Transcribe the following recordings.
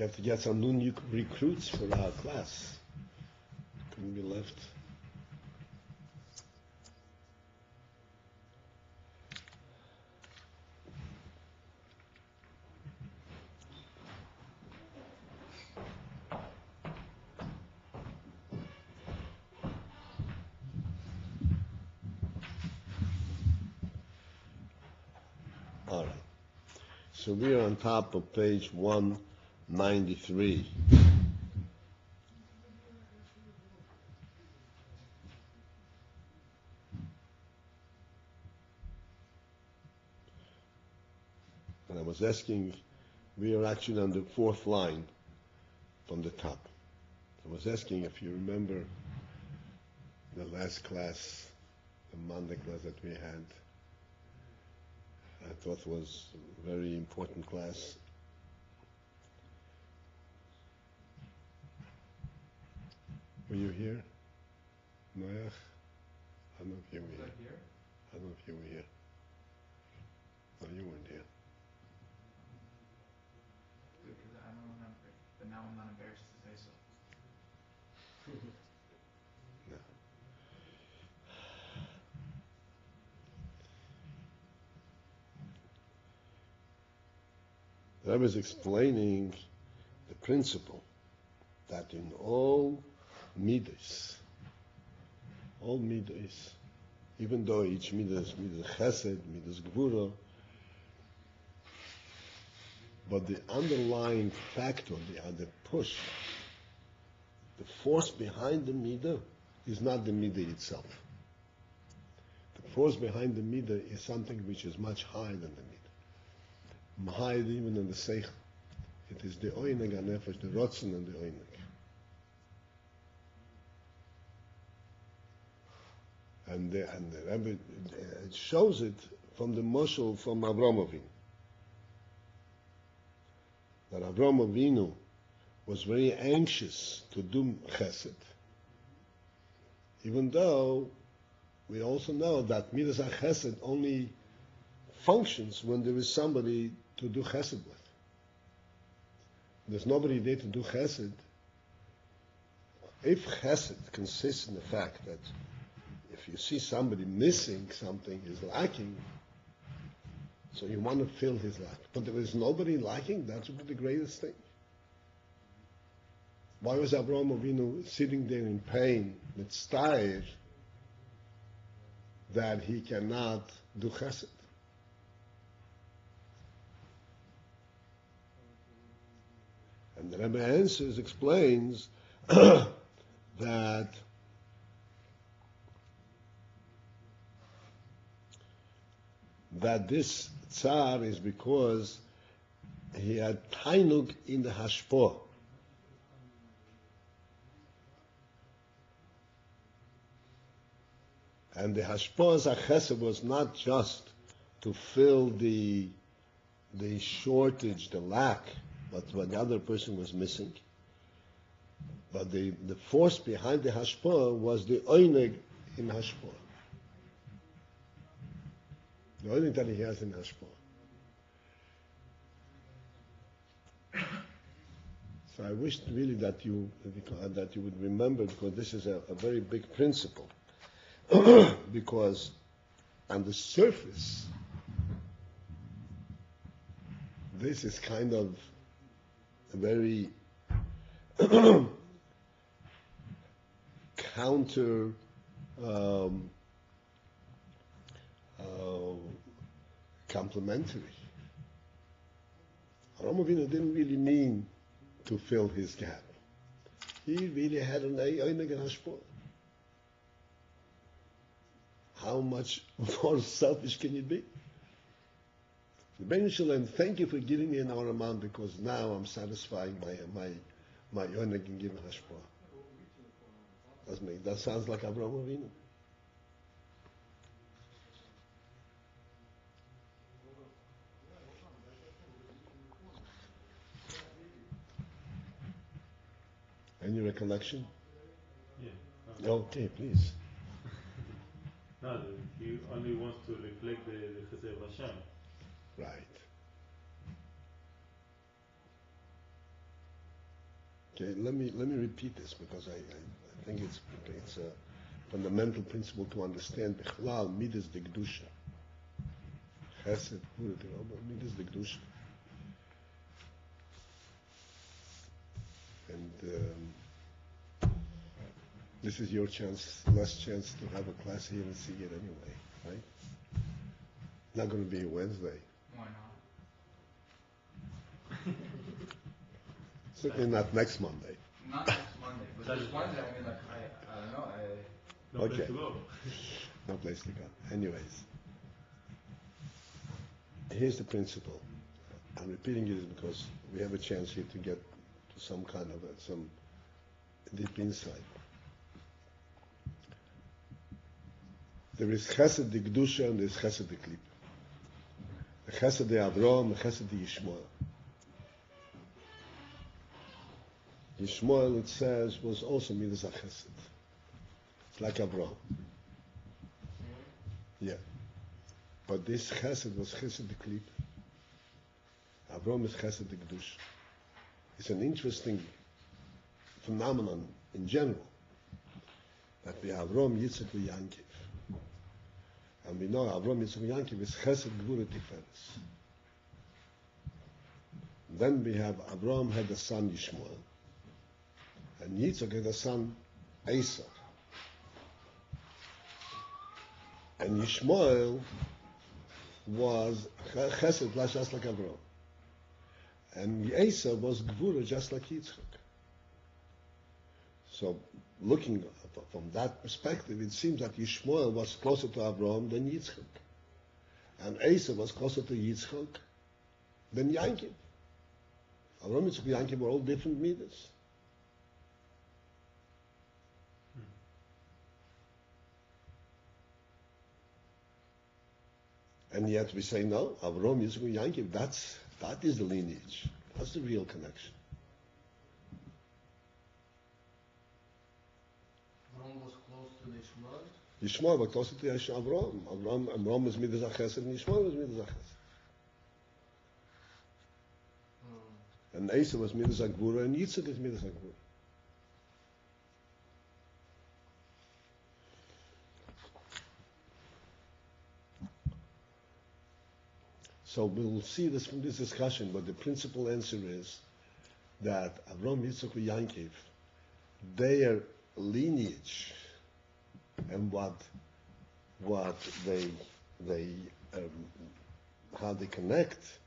You have to get some new recruits for our class. Couldn't be left. All right. So we are on top of page 193. And I was asking, we are actually on the fourth line from the top. I was asking if you remember the last class, the Monday class that we had. I thought was a very important class. Were you here? Noach? I don't know if you were here. I don't know if you were here. No, you weren't here. Because I don't remember, but now I'm not embarrassed to say so. No. I was explaining the principle that in all midas, even though each midas is midas chesed, midas gvura, but the underlying factor, the push, the force behind the midah is not the midah itself. The force behind the midah is something which is much higher than the midah. Higher even than the seichel. It is the oineg hanefesh, the rotzen and the oineg. And the Rebbe it shows it from the moshel from Avraham Avinu. That Avraham Avinu was very anxious to do chesed, even though we also know that midas chesed only functions when there is somebody to do chesed with. There's nobody there to do chesed. If chesed consists in the fact that if you see somebody missing something, is lacking, so you want to fill his lack. But there is nobody lacking, that would be the greatest thing. Why was Avraham Avinu sitting there in pain, mitzta'er, that he cannot do chesed? And the Rebbe answers, explains that this tsar is because he had tainug in the hashpah. And the hashpah's chesed was not just to fill the shortage, the lack, but what the other person was missing. But the force behind the hashpah was the oineg in hashpah. The oineg that he has in hashpah. So I wished really that you would remember, because this is a very big principle. Because on the surface, this is kind of a very counter complementary. Avraham Avinu didn't really mean to fill his gap. He really had an oineg and hashpah. How much more selfish can you be? The Ben Shalom, thank you for giving me an hour amount, because now I'm satisfying my oineg and giving hashpah. That sounds like Avraham Avinu. Any recollection? Yeah. Okay, please. No, he only wants to reflect the Chesed of Hashem. Right. Okay, let me repeat this because I think it's a fundamental principle to understand. Bichlal midas de kedusha, chesed, midas de kedusha, and this is your last chance to have a class here and see it anyway, right? Not going to be Wednesday. Why not? Certainly not next Monday. Not next Monday, but this Wednesday, I mean, like, I don't know, No place Okay. to go. No place to go. Anyways, here's the principle. I'm repeating it because we have a chance here to get to some kind of some deep insight. There is chesed de kedusha and there is chesed de klip. The chesed de Avraham, the chesed de Yishmael. Yishmael, it says, was also midas chesed. It's like Avraham. Yeah. But this chesed was chesed de klip. Avraham is chesed de kedusha. It's an interesting phenomenon in general that we have Avraham, Yitzchak, and Yankiv. And we know Avraham, Yitzchak, and Yankiv is chesed, gvura, tiferes. Then we have Avraham had a son Yishmael, and Yitzchak had a son Esau. And Yishmael was chesed, just like Avraham. And Esau was gvura, just like Yitzchak. So, looking from that perspective, it seems that Yishmael was closer to Avraham than Yitzchak. And Esau was closer to Yitzchak than Yankiv. Avraham, Yitzchak, and Yankiv were all different midas. And yet we say, no, Avraham, Yitzchak, and Yankiv, that is the lineage. That's the real connection. Avraham was close to the Ishmael. Yishmael was closer to Avraham. Avraham was midas chesed, and Yishmael was midas chesed. And Esau was midas gvura, and Yitzchak is midas gvura. So we'll see this from this discussion, but the principal answer is that Avraham, Yitzchak, and Yankiv, their lineage and what they how they connect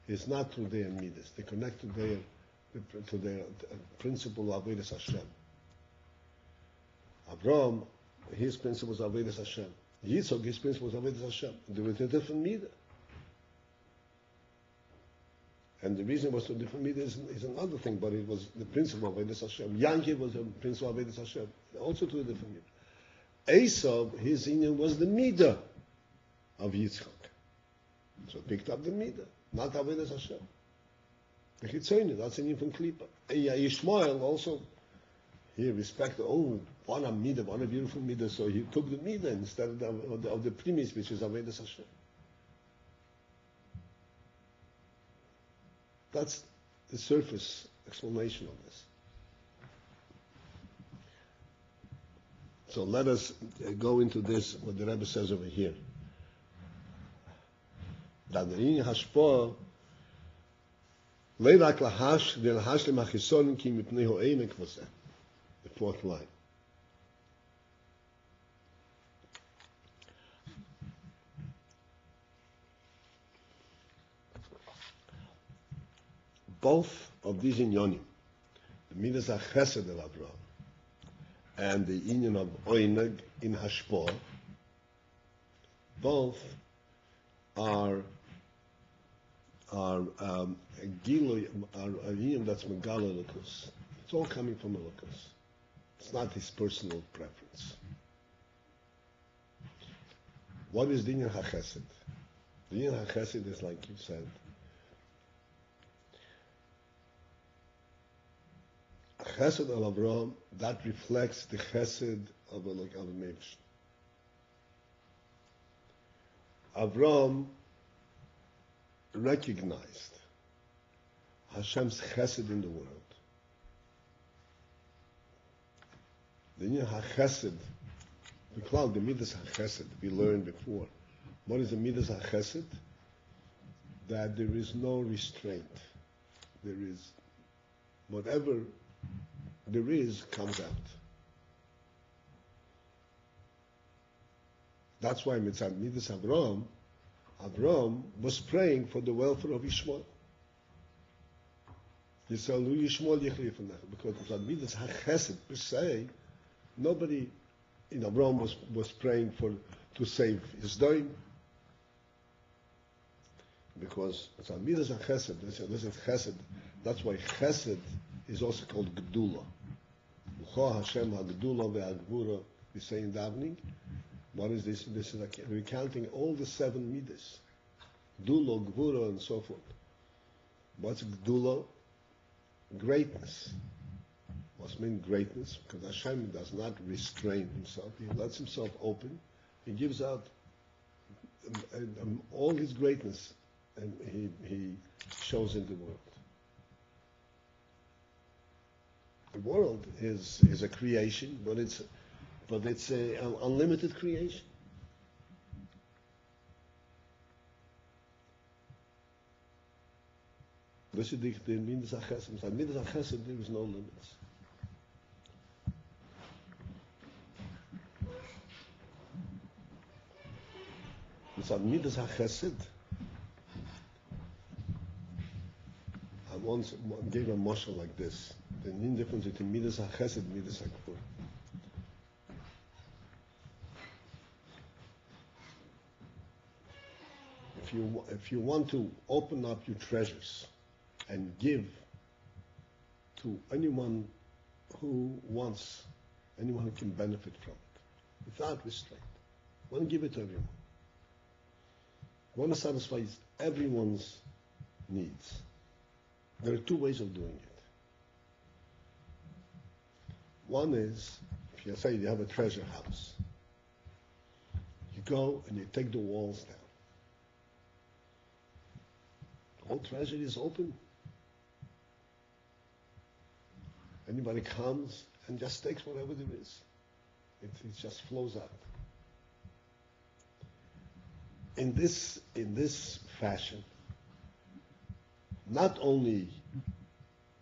is not through their midas. They connect to their principle of Avodas Hashem. Avraham, his principle was Avodas Hashem. Yitzchak, his principle was Avodas Hashem. They were a different midah. And the reason it was to different midah is another thing, but it was the principle of Avodas Hashem. Yankiv was the principle of Avodas Hashem, also to a different midah. Esau, his inyan was the midah of Yitzchak. So it picked up the midah, not Avodas Hashem. The Chitzoni, that's an infant klipa. Yishmael also, he respected, what a midah, what a beautiful midah, so he took the midah instead of the premise, which is Avodas Hashem. That's the surface explanation of this. So let us go into this, what the Rebbe says over here. That the Yin Hashpah, Leirak Lahash, the Lahash Lemachisson, Ki Mipnei Ho'emek Voseh. The fourth line. Both of these inyonim, the midas chesed of Avraham and the inyan of oineg in Hashpah, both are a gilui, are a inyan that's megala lukus. It's all coming from a lukus. It's not his personal preference. What is the inyan hachesed? The inyan hachesed is like you said. Chesed al Avraham, that reflects the chesed of a Mevish. Avraham recognized Hashem's chesed in the world. The HaChesed, the cloud, the Midas HaChesed, we learned before. What is the Midas HaChesed? That there is no restraint. There is, whatever there is comes out. That's why Mitzad Midas Avraham was praying for the welfare of Ishmael. He said, because Mitzad Midas HaChesed per se, nobody in Avraham was praying to save his doim. Because Mitzad Midas HaChesed, this is Chesed. That's why Chesed is also called Gedula. Ucha Hashem HaGedula ve'Hagvura, we say in davening. What is this? This is recounting all the 7 Midas. Gdula, Gvura, and so forth. What's Gdula? Greatness. What's mean greatness? Because Hashem does not restrain himself. He lets himself open. He gives out all his greatness, and he shows in the world. The world is a creation, but it's an unlimited creation. This is the Midas HaChesed. In Midas HaChesed, there is no limits. In Midas HaChesed, I once gave a mashal like this. The main difference between Midas HaChesed and Midas HaGvura. If you want to open up your treasures and give to anyone who wants, anyone who can benefit from it, without restraint, you want to give it to everyone. You want to satisfy everyone's needs. There are 2 ways of doing it. One is, if you say you have a treasure house, you go and you take the walls down. All treasure is open. Anybody comes and just takes whatever there is. It just flows out. In this fashion, not only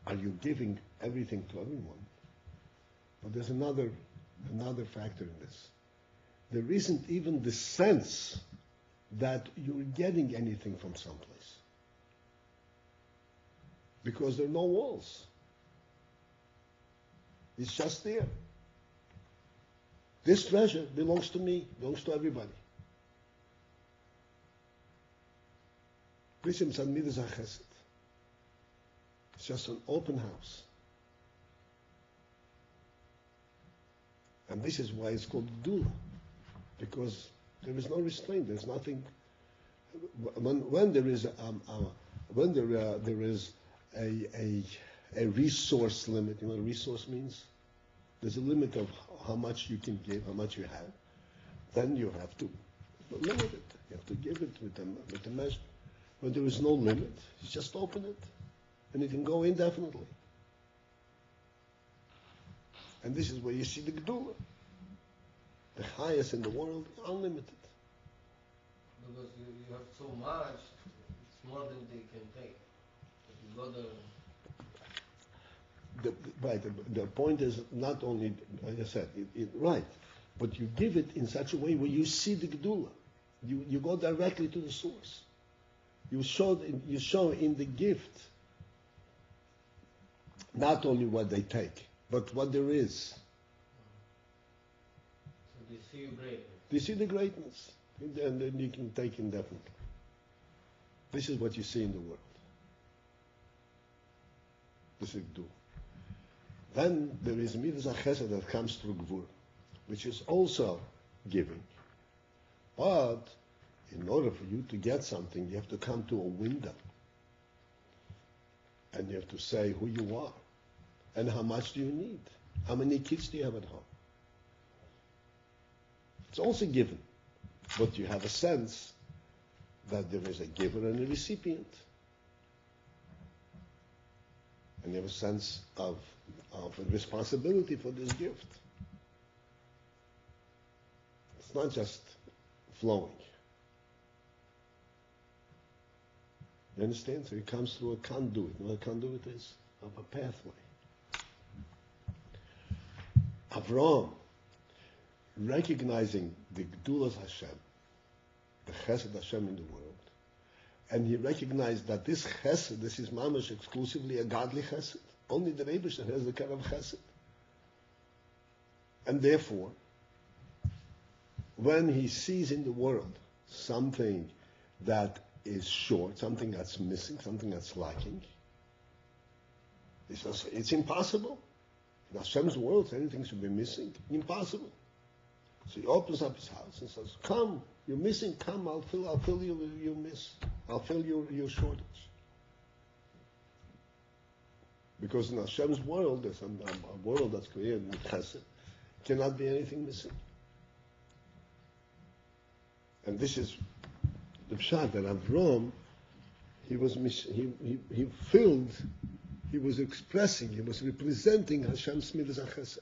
are you giving everything to everyone, but there's another factor in this. There isn't even the sense that you're getting anything from someplace. Because there are no walls. It's just there. This treasure belongs to me, belongs to everybody. This is Midas HaChesed. It's just an open house. And this is why it's called Gdula. Because there is no restraint, there's nothing. When there is a resource limit, you know what a resource means? There's a limit of how much you can give, how much you have. Then you have to limit it. You have to give it with a measure. When there is no limit, you just open it, and it can go indefinitely. And this is where you see the Gdula. The highest in the world, unlimited. Because you have so much, it's more than they can take. If you go The point is not only, as I said, right, but you give it in such a way where you see the Gdula. You go directly to the source. You show in the gift not only what they take, but what there is. So they see you greatness. They see the greatness, and then you can take indefinitely. This is what you see in the world. This is Gdula. Then there is Midas HaChesed that comes through Gvur, which is also giving. But in order for you to get something, you have to come to a window. And you have to say who you are. And how much do you need? How many kids do you have at home? It's also given. But you have a sense that there is a giver and a recipient. And you have a sense of a responsibility for this gift. It's not just flowing. You understand? So it comes through a conduit. You know what a conduit is? Of a pathway. Avraham, recognizing the Gdulas Hashem, the Chesed Hashem in the world, and he recognized that this Chesed, this is mamash exclusively a godly Chesed. Only the Rebbeinu has the kind of Chesed. And therefore, when he sees in the world something that is short, something that's missing, something that's lacking, he says, it's impossible. In Hashem's world, anything should be missing. Impossible. So he opens up his house and says, come, you're missing, come, I'll fill your miss. I'll fill your shortage. Because in Hashem's world, there's a world that's created with Chesed, cannot be anything missing. And this is the pshat that Avram, he filled, he was expressing, he was representing Hashem's midas HaChesed.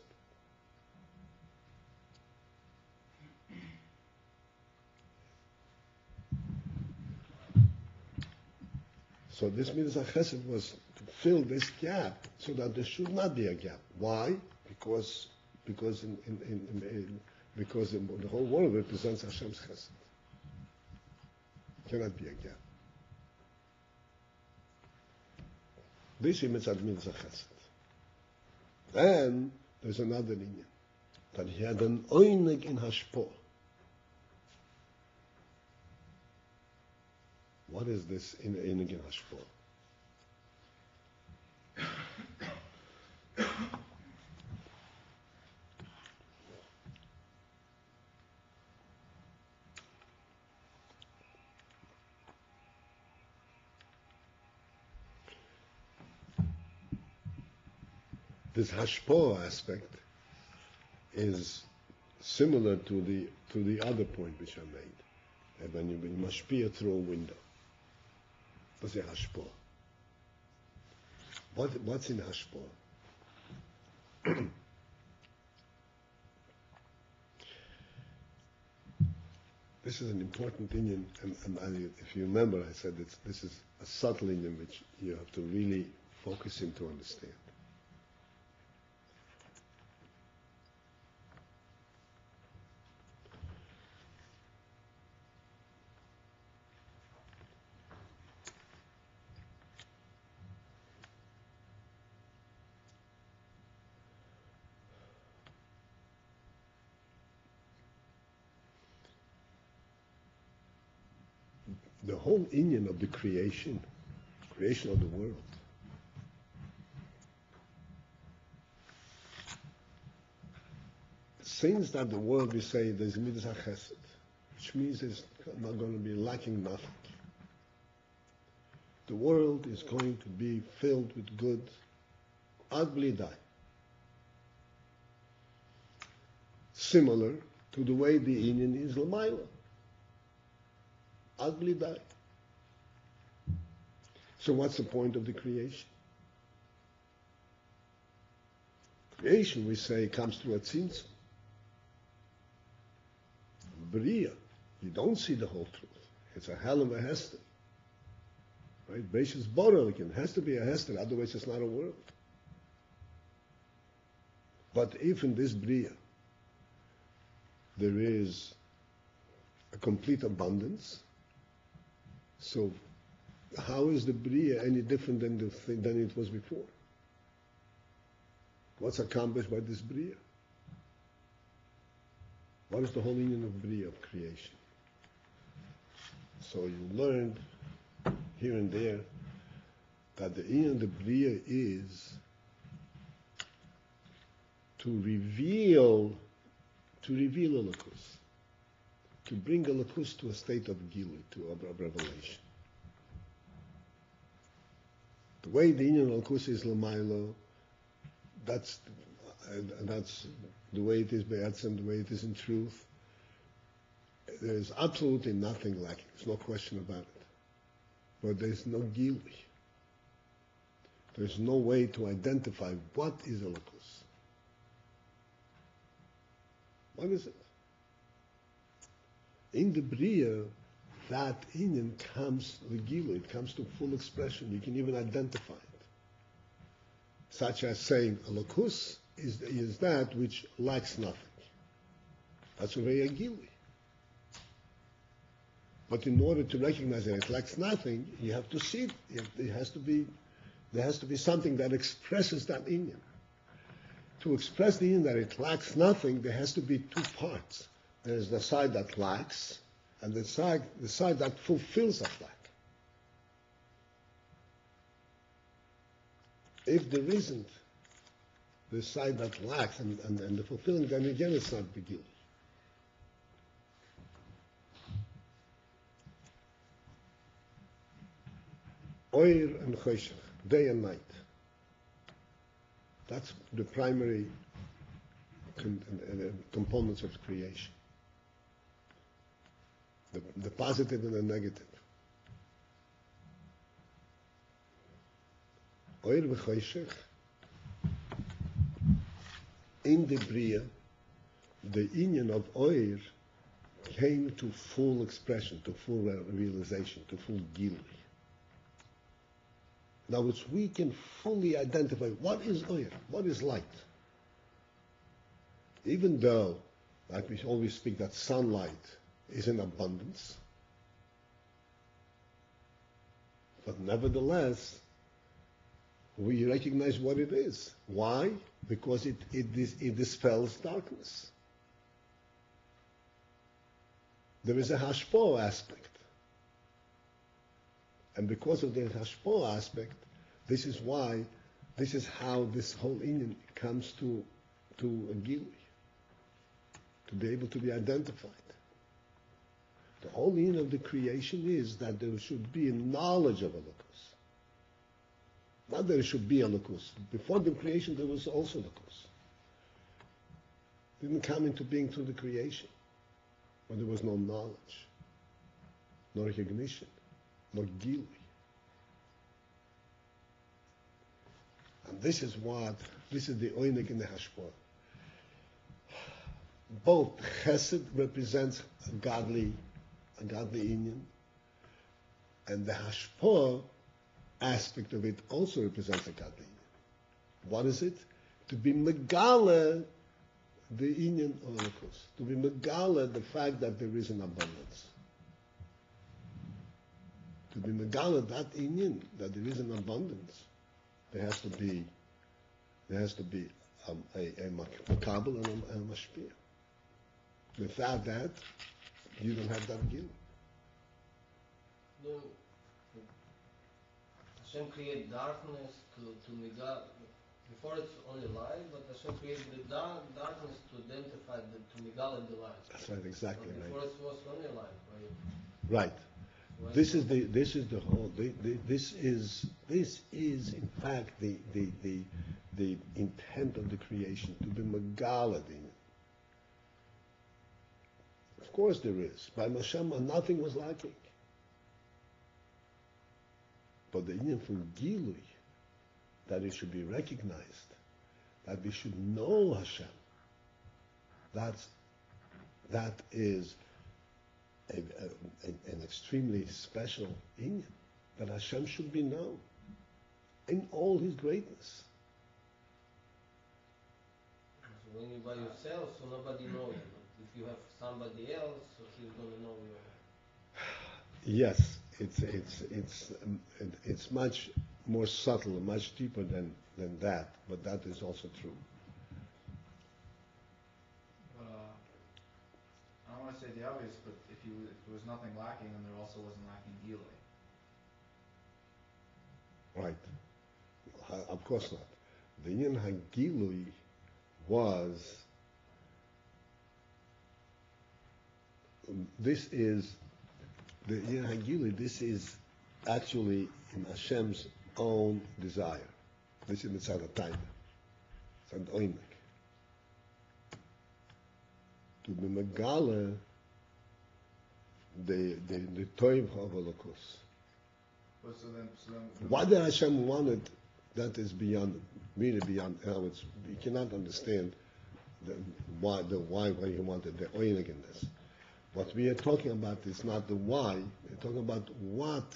So this midas HaChesed was to fill this gap so that there should not be a gap. Why? Because the whole world represents Hashem's Chesed. Cannot be a gap. This image is midas HaChesed. Then there's another inyan, that he had an oineg in hashpo. What is this oineg in hashpo? This hashpo aspect is similar to the other point which I made. That when you mashpia through a window. What's a hashpo? What's in hashpo? This is an important inyan, and if you remember, I said this is a subtle inyan which you have to really focus in to understand. The whole inyan of the creation of the world, since that the world, we say there's midas HaChesed, which means it's not going to be lacking nothing. The world is going to be filled with good ad bli dai. Similar to the way the inyan is l'mayla. Ad bli dai. So what's the point of the creation? Creation, we say, comes through a tzimtzum. Bria, you don't see the whole truth. It's a hell of a hester. Right? Beish's borelikin has to be a hester, otherwise it's not a world. But if in this Bria there is a complete abundance, so how is the Bria any different than it was before? What's accomplished by this Bria? What is the whole meaning of Bria, of creation? So you learned here and there that the meaning of the Bria is to reveal a lakus, to bring a lakus to a state of gilui, to a revelation. The way the inyan lakus is l'maylo, that's the way it is be'etzem, the way it is in truth. There is absolutely nothing lacking. There's no question about it. But there's no gilui. There's no way to identify what is a lakus. What is it? In the Bria, that Inyan comes Legila, it comes to full expression. You can even identify it. Such as saying, Elokus is that which lacks nothing. That's a very Agili. But in order to recognize that it lacks nothing, you have to see it. There has to be something that expresses that Inyan. To express the Inyan that it lacks nothing, there has to be two parts. There's the side that lacks, and the side that fulfills that lack. If there isn't the side that lacks and the fulfilling, then again it's not Begil. Oir and Choshech, day and night. That's the primary components of creation. The positive and the negative. Oir v'choshech, in the Bria, the Inyan of Oir came to full expression, to full realization, to full Gilui. In other words, we can fully identify what is Oir, what is light. Even though, like we always speak, that sunlight is in abundance, but nevertheless, we recognize what it is. Why? Because it dispels darkness. There is a hashpo aspect. And because of the hashpo aspect, this is how this whole Inyan comes to a Gilui, to be able to be identified. The whole Inyan of the creation is that there should be a knowledge of Elokus. Not that there should be Elokus. Before the creation, there was also Elokus. It didn't come into being through the creation, when there was no knowledge, no recognition, no Gilui. And this is the Oinig in the Hashpah. Both Chesed represents a godly Inyan, and the Hashpah aspect of it also represents a godly Inyan. What is it? To be Megala, the Inyan of Elokus. To be Megala, the fact that there is an abundance. To be Megala, that Inyan, that there is an abundance, there has to be a makabel and a mashpia. Without that, you don't have that Gil. No. Hashem created darkness to Migal. Before it's only light, but Hashem created the darkness to identify to Migal and the light. That's right, exactly right. Before it was only light, right? Right. This is the whole. This is in fact the intent of the creation, to be Megaladin. Of course there is. By Hashem, nothing was lacking. But the Indian from Gilui, that it should be recognized, that we should know Hashem. That is an extremely special Indian, that Hashem should be known in all His greatness. So when you're by yourself, so nobody knows you. But if you have somebody else, so he's going to know you. Yes, it's much more subtle, much deeper than that, but that is also true. I don't want to say the obvious, but if there was nothing lacking, then there also wasn't lacking Gilui. Right. Of course not. The Inyan HaGilui was, this is, the Inyan HaGilui, this is actually in Hashem's own desire. This is Mitzad HaTayma. It's an oimek. To be Megala, the Toiv of Holocaust. But so then What the Hashem wanted, that is beyond, really beyond. In other words, you cannot understand why he wanted the oinig in this. What we are talking about is not the why. We're talking about what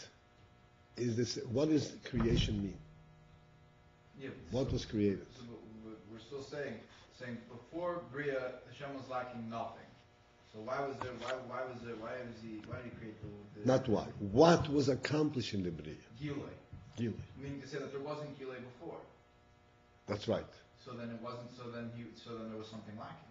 is this? What does creation mean? Yeah, What was created? So we're still saying before Bria, Hashem was lacking nothing. So why did he create the Not why. What was accomplished in the Bria? Gilui? Gilui. Meaning to say that there wasn't Gilui before. That's right. So then it wasn't. So then there was something lacking.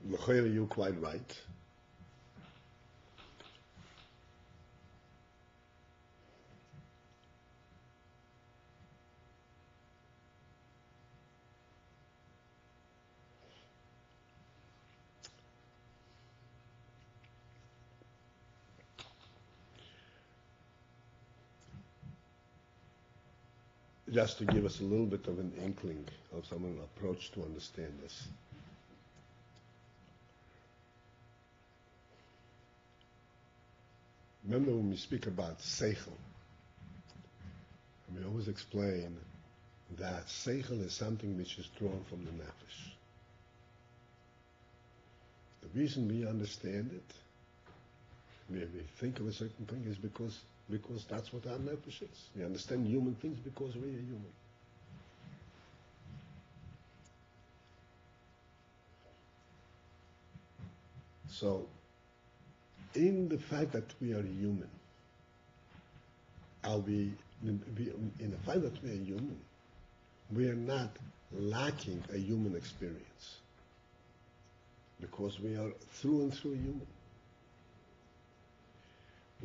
L'chayr, you're quite right. Just to give us a little bit of an inkling of some approach to understand this. Remember when we speak about seichel, we always explain that seichel is something which is drawn from the nefesh. The reason we understand it, we think of a certain thing, is because that's what our nefesh is. We understand human things because we are human. So, in the fact that we are human, in the fact that we are human, we are not lacking a human experience because we are through and through human.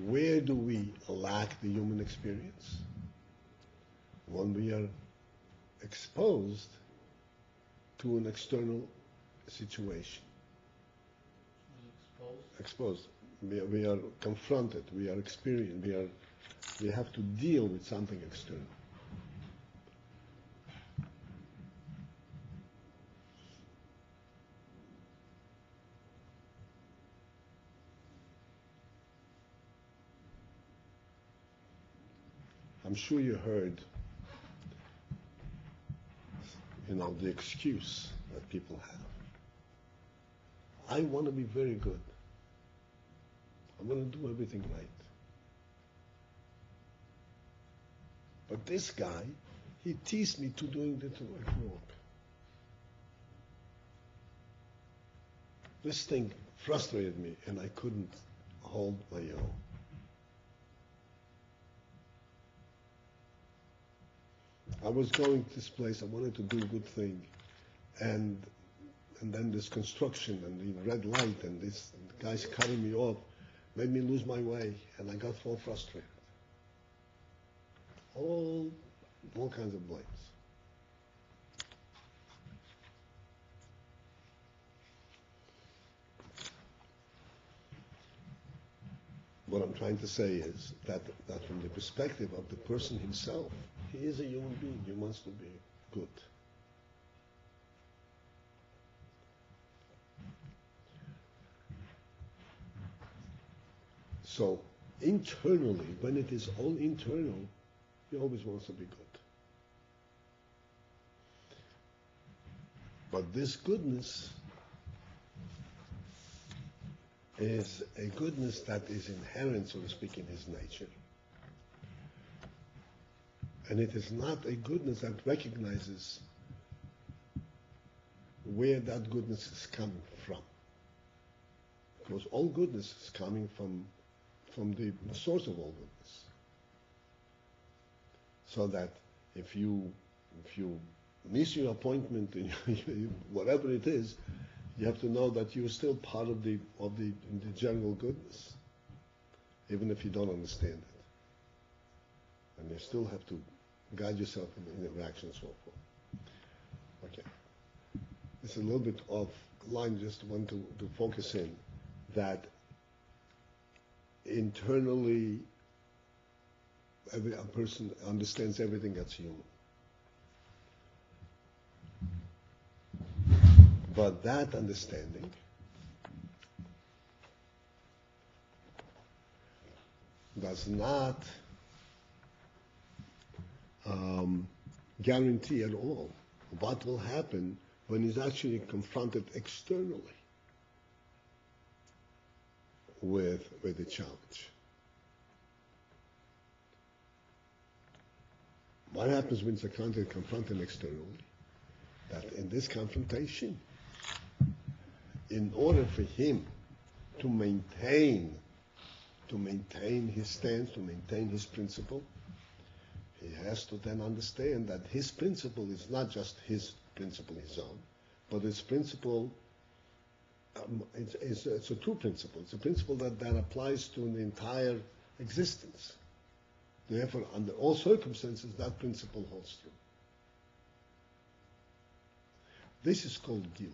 Where do we lack the human experience? When we are exposed to an external situation. Exposed. We are confronted, we are experienced, we have to deal with something external. I'm sure you heard, the excuse that people have. I want to be very good. I'm going to do everything right. But this guy, he teased me to doing the wrong. This thing frustrated me and I couldn't hold my own. I was going to this place, I wanted to do a good thing, and then this construction and the red light and this guy's cutting me off made me lose my way, and I got all frustrated. All kinds of blames. What I'm trying to say is that from the perspective of the person himself, he is a human being. He wants to be good. So internally, when it is all internal, he always wants to be good. But this goodness is a goodness that is inherent, so to speak, in his nature. And it is not a goodness that recognizes where that goodness is coming from. Because all goodness is coming from the source of all goodness. So that if you miss your appointment, whatever it is, You have to know that you're still part of the general goodness, even if you don't understand it. And you still have to guide yourself in your reaction and so forth. Okay. It's a little bit off line, just want to focus in that internally a person understands everything that's human. But that understanding does not guarantee at all what will happen when he's actually confronted externally with a challenge. What happens when he's confronted externally? That in this confrontation, in order for him to maintain his stance, to maintain his principle, he has to then understand that his principle is not just his principle, his own, but his principle, it's a true principle. It's a principle that applies to the entire existence. Therefore, under all circumstances, that principle holds true. This is called Gili.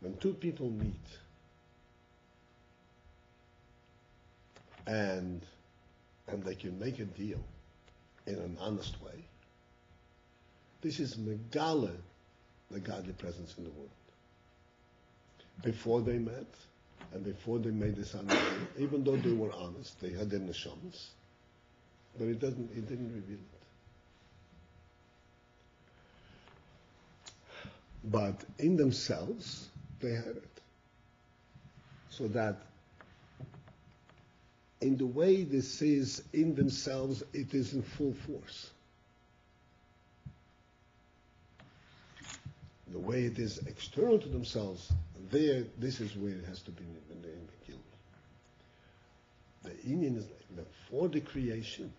When two people meet and they can make a deal in an honest way, this is megala, the godly presence in the world. Before they met and before they made this understanding, even though they were honest, they had their neshamas, but it didn't reveal it. But in themselves, they had it. So that in the way this is in themselves, it is in full force. The way it is external to themselves, this is where it has to be in the Gili. The Indian is before the creation.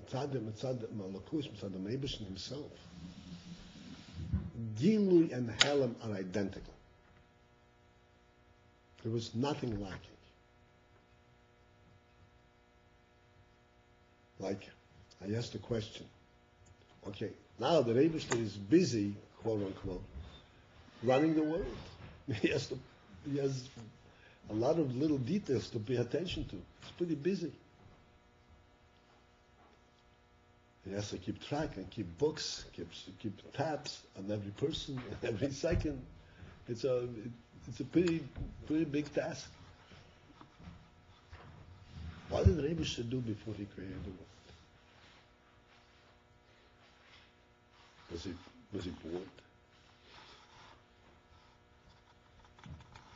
Mitzad Malakus, Mitzad Mebishn himself. Gilui and Helam are identical. There was nothing lacking. Like, I asked a question. Okay, now the Rebbeinu is busy, quote unquote, running the world. He has a lot of little details to pay attention to. He's pretty busy. He has to keep track and keep books, keep tabs on every person, every second. It's a pretty big task. What did Rebbe do before he created the world? Was he bored?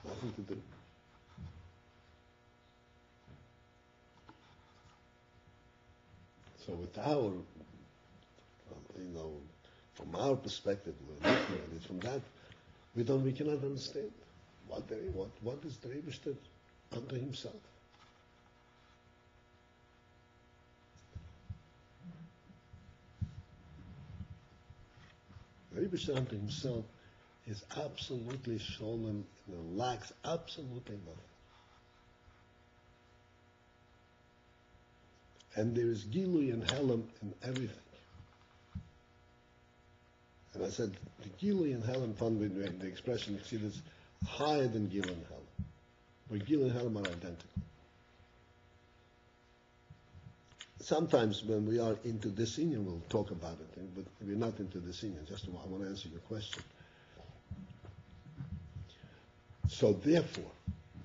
Nothing to do. So with our, from our perspective, we're looking at it from that, we cannot understand what is the Rebbe unto himself. The Rebbe unto himself is absolutely sholem and lacks absolutely nothing. And there is Gilui and Helam in everything. And I said, the Gilui and Helam, the expression, you see, is higher than Gilui and Helam. But Gilui and Helam are identical. Sometimes when we are into this Indian, we'll talk about it, but we're not into this Indian. Just I want to answer your question. So therefore,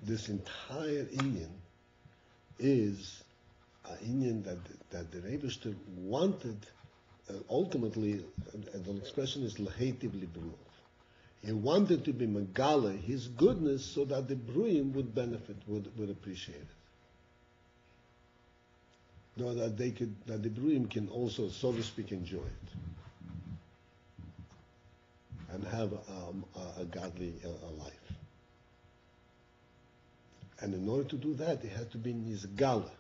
this entire Indian is an Indian that the Rebbe wanted, ultimately, and the expression is l'heitiv libruf. He wanted to be megala, his goodness, so that the Bruim would benefit, would appreciate it. No, that the Bruim can also, so to speak, enjoy it. And have a godly life. And in order to do that, it had to be in his gala.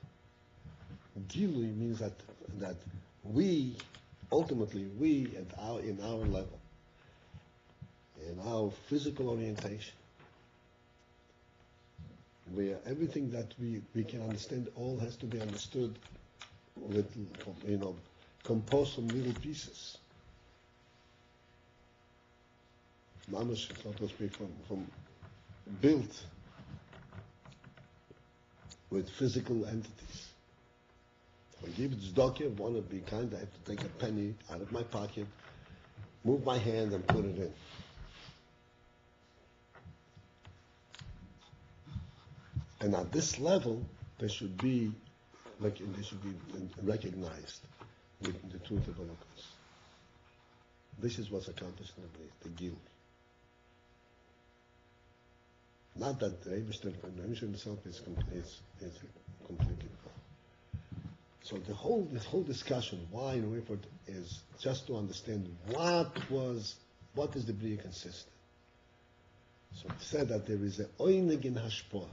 Gilui means that we ultimately, we in our level, in our physical orientation, where everything that we can understand all has to be understood with, composed from little pieces. Mamash, so to speak, from built with physical entities. If I give tzedakah, want to be kind, I have to take a penny out of my pocket, move my hand and put it in. And at this level, they should be recognized with the truth of the Holocaust. This is what's accomplished in the Gil. Not that the Eibishter himself is completely wrong. So this whole discussion, why and wherefore, is just to understand what is the Bria consistent. So it said that there is a oineg in hashpah.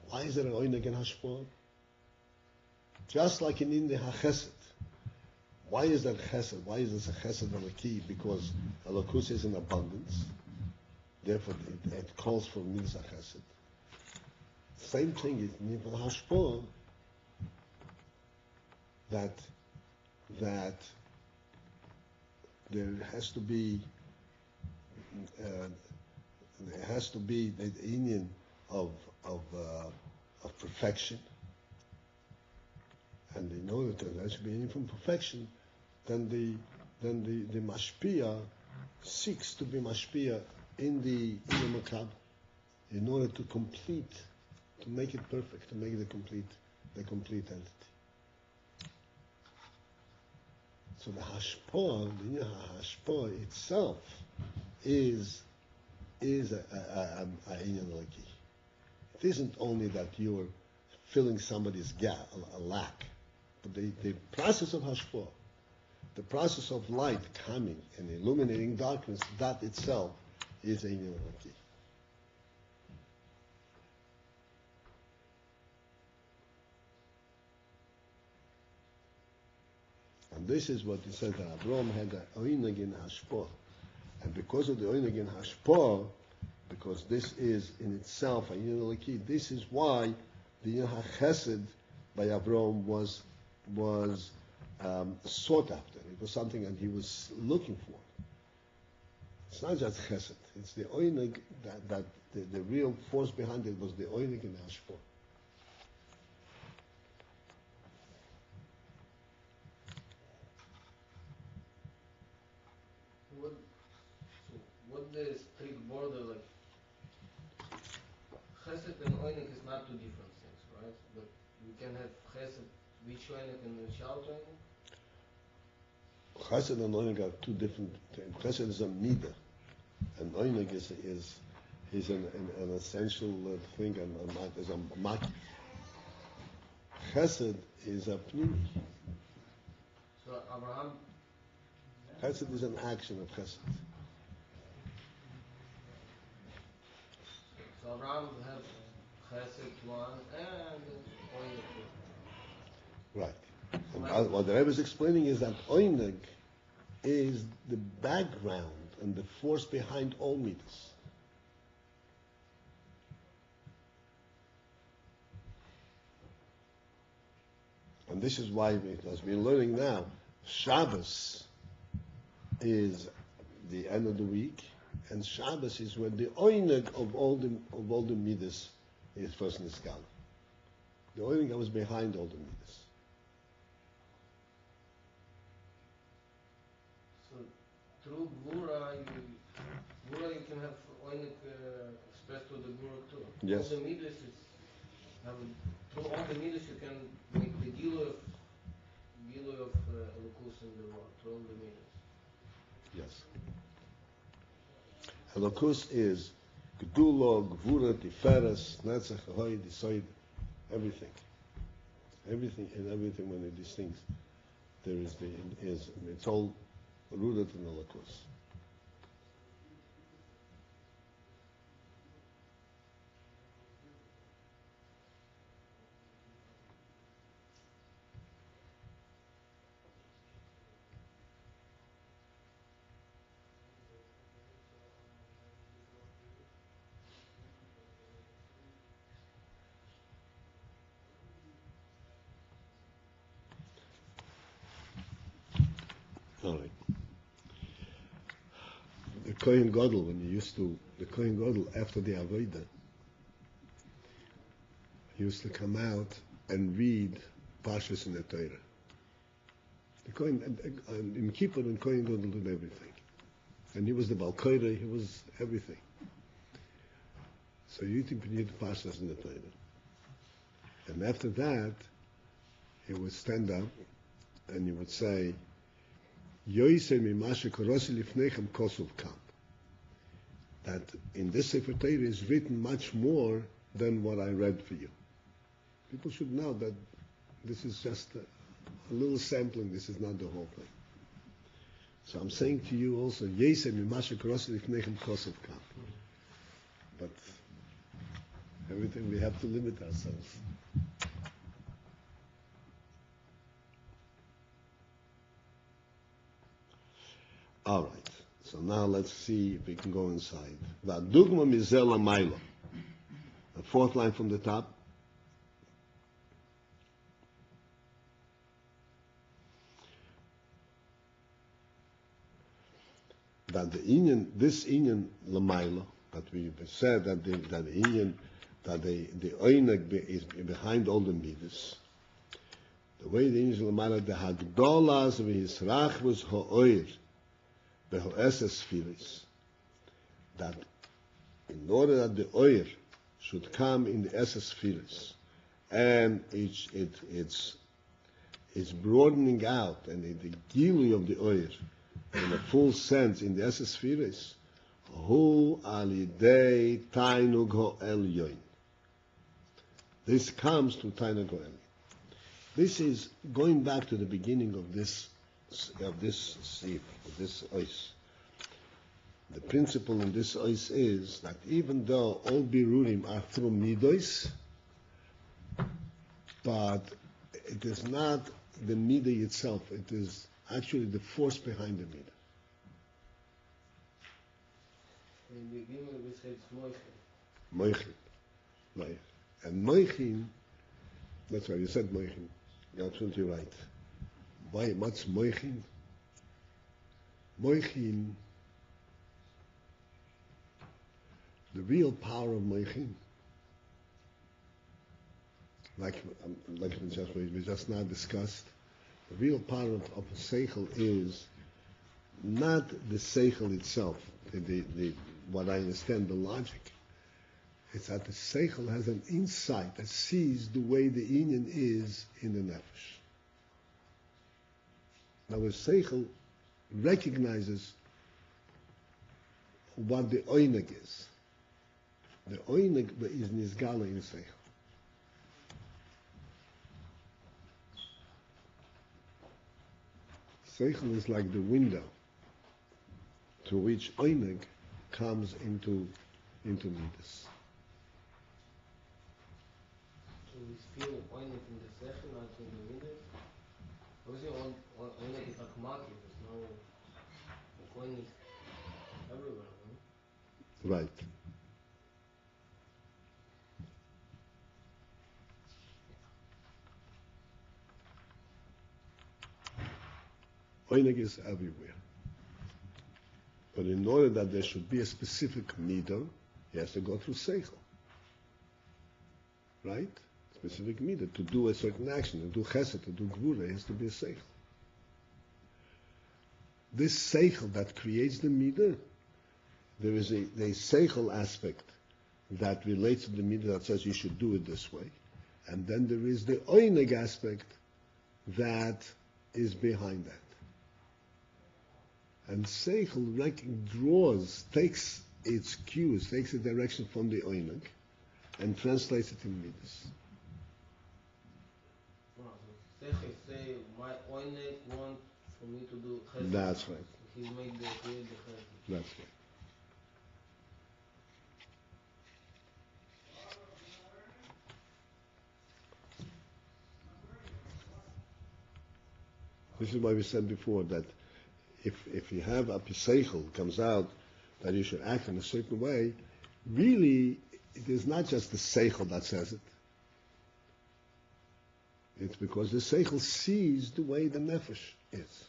Why is there an oineg in hashpah? Just like in India HaChesed. Why is there chesed? Why is this a chesed alaki? Because alakus is in abundance. Therefore, it calls for midas chesed. Same thing is in hashpah. That there has to be the union of perfection, and in order that there should be union from perfection, then the mashpia seeks to be mashpia in the makab, in order to make it perfect, to make it the complete entity. So the hashpah, the hashpah itself, is a inyan laki. It isn't only that you're filling somebody's gap, a lack, but the process of hashpah, the process of light coming and illuminating darkness, that itself is a inyan laki. And this is what he said that Avraham had the oineg in hashpah. And because of the oineg in hashpah, because this is in itself a inyan eliki, this is why the inyan hachesed by Avraham was sought after. It was something that he was looking for. It's not just chesed. It's the oineg that the real force behind it was the oineg in hashpah. What the strict border, like chesed and oinek is not two different things, right? But we can have chesed which oinek and which out oinek. Chesed and oinek are two different things. Chesed is a midah, and oinek is an essential thing, and is a makif. Chesed is a pnimi. So Abraham. Chesed is an action of chesed. So Abraham have chesed one and oinek two. Right. And what the Rebbe is explaining is that oineg is the background and the force behind all midas. And this is why, as we're learning now, Shabbos is the end of the week, and Shabbos is when the oineg of all the midas is first niskal. The oineg that was behind all the midas. So through Gvura you can have oinek expressed to the Gvura too. Yes. All the midas through all the midas you can make the gilui of elokus in the world. Through all the midas. Yes. Elokus is Gdulo, Gvura, Tiferes, Netzach, Hoy, Disoid, everything. Everything when it these things, it's all rooted in Elokus. All right. The Kohen Gadol, the Kohen Gadol after the Avodah, he used to come out and read Parshas in the Torah. The Kohen, in Kippur, and Kohen Gadol did everything. And he was the Balkoira, he was everything. So you need to read Parshas in the Torah. And after that, he would stand up and he would say, Yoiser mimashe korosi lifnechem kosov kam. That in this Sefer Torah is written much more than what I read for you. People should know that this is just a little sampling, this is not the whole thing. So I'm saying to you also, Yoiser mimashe korosi lifnechem kosov kam. But everything we have to limit ourselves. All right. So now let's see if we can go inside. V'adugma mizela mailo. The fourth line from the top. That this inyan lamailo, that we said that the inyan, that the oineg is behind all the midas. The way the inyan lamailo, the hagdolas v'yisrach was ha'oir. That in order that the oil should come in the Esses Filis, and it's broadening out, and the gili of the oil in a full sense in the Esses Filis, hu alidei tainug ho'elyoin. This comes to tainug ho'elyoin. This is going back to the beginning of this seif, of this ois. The principle in this ois is that even though all birurim are through midos, but it is not the midah itself, it is actually the force behind the midah. In the beginning we said it's moichin. Moichin. Right. And moichin, that's why you said moichin. You're absolutely right. Why? What's moichin? Moichin, the real power of moichin, like we just now discussed, the real power of a seichel is not the seichel itself, what I understand, the logic. It's that the seichel has an insight that sees the way the inyan is in the nefesh. Now, the seichel recognizes what the oineg is. The oineg is nizgala in seichel. Seichel is like the window through which oineg comes into midas. So we feel oineg in the session, not in the windows. Obviously, oineg is like market. There's no oineg everywhere. No? Right. Oineg is everywhere. But in order that there should be a specific midah, he has to go through seichel. Right? Specific midah. To do a certain action, to do chesed, to do gvura, has to be a seichel. This seichel that creates the midah, there is a seichel aspect that relates to the midah that says you should do it this way. And then there is the oineg aspect that is behind that. And seichel takes its cues, takes a direction from the oineg, and translates it in midas. So seichel say, my oineg wants for me to do chesed. That's right. He made the create the chesed. That's right. This is why we said before that if you have a seichel comes out that you should act in a certain way, really it is not just the seichel that says it. It's because the seichel sees the way the nefesh is.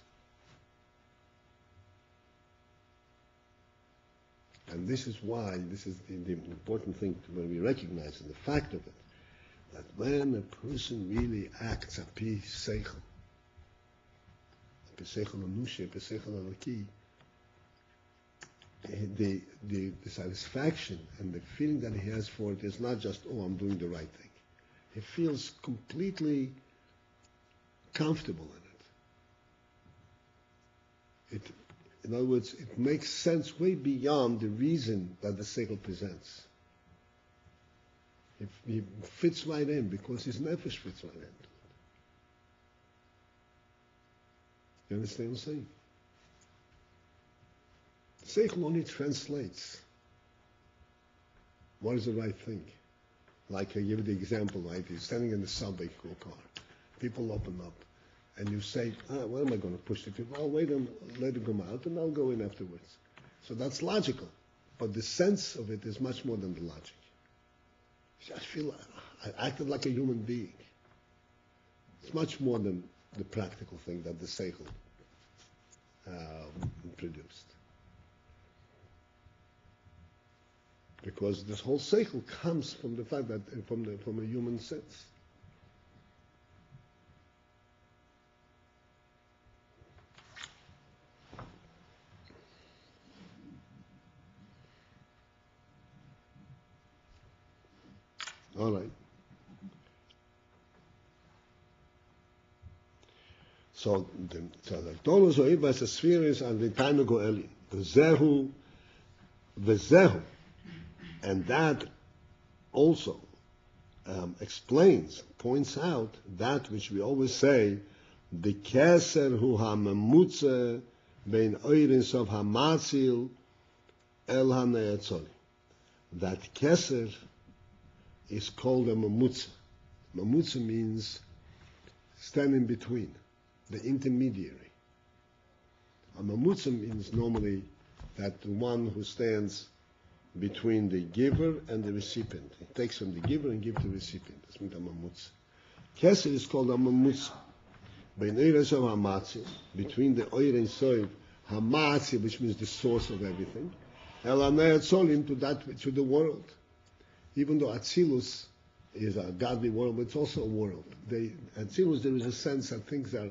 And this is why, this is the important thing when we recognize and the fact of it, that when a person really acts api seichel anushe, api seichel alaki, the satisfaction and the feeling that he has for it is not just, oh, I'm doing the right thing. He feels completely comfortable in it. In other words, it makes sense way beyond the reason that the seichel presents. He fits right in because his nefesh fits right in. You understand what I'm saying? Seichel only translates what is the right thing. Like I give you the example, right? You're standing in the subway car. People open up. And you say, what am I going to push the people? I'll wait and let them come out and I'll go in afterwards. So that's logical. But the sense of it is much more than the logic. I feel I acted like a human being. It's much more than the practical thing that the seichel produced. Because this whole seichel comes from the fact that from a human sense. All right. So the Torah's oiba is a spheres and the time ago early. V'zehu, and that also explains, points out that which we always say, the keser hu hamemutze bein oirins of hamatzil el haneetzoli. That keser is called a mamutza. Mamutza means stand in between, the intermediary. A mamutza means normally that the one who stands between the giver and the recipient. He takes from the giver and gives to the recipient. That's meant a mamutza. Keser is called a mamutza. Between the oir and soiv, hamatzi, which means the source of everything, el haneetzolim, to the world. Even though Atzilus is a godly world, but it's also a world. Atzilus, there is a sense that things are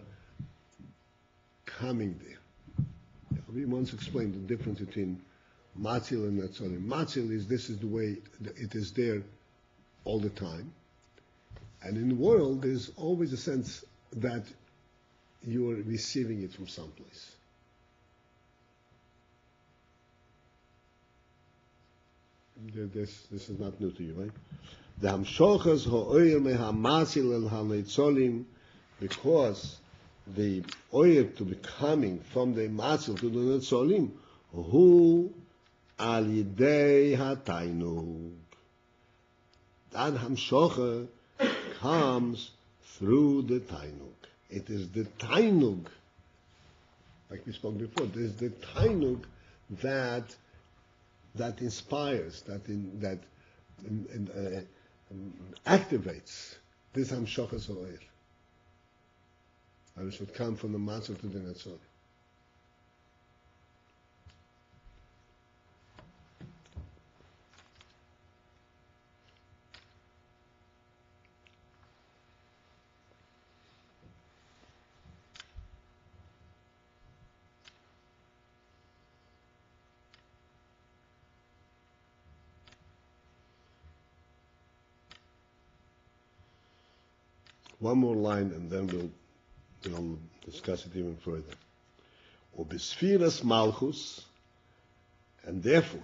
coming there. We once explained the difference between Matzil and Netzolim. Matzil is, this is the way it is there all the time. And in the world, there's always a sense that you are receiving it from someplace. This is not new to you, right? The hamshochas ha'oyer mehamatzil el ha'neitzolim, because the oyer to be coming from the matzil to the netzolim, hu al yidei ha'tainug. That hamshocha comes through the tainug. It is the tainug, like we spoke before. It is the tainug that inspires, that activates this hamshochas ha'oyer. And it should come from the matzah to the netzor. One more line and then we'll discuss it even further. Ubisfiras malchus, and therefore,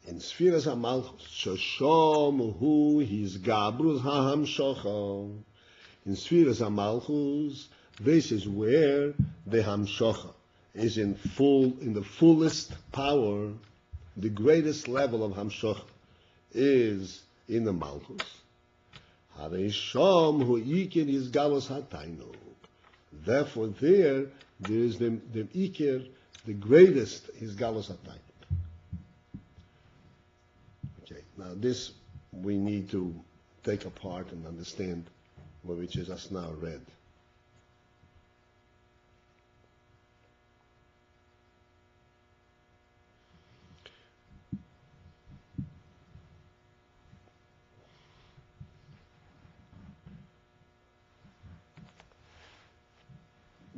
in Sfiras HaMalchus, Shoshom hu his gabrus ha'hamshocha. In Sfiras HaMalchus, this is where the hamshocha is in the fullest power. The greatest level of hamshocha is in the Malchus. Harisham hu ikir is galus hatainug. Therefore, there is the ikir, the greatest is galus hatainug. Okay, now this we need to take apart and understand, which is us now read.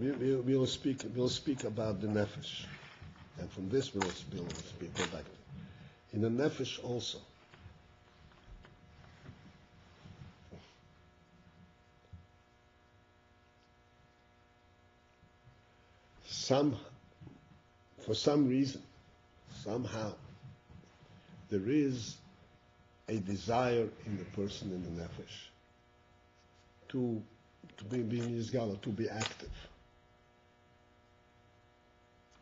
We'll speak about the nefesh, and from this we'll go back. In the nefesh also, for some reason, somehow, there is a desire in the person in the nefesh to be nizgala, to be active.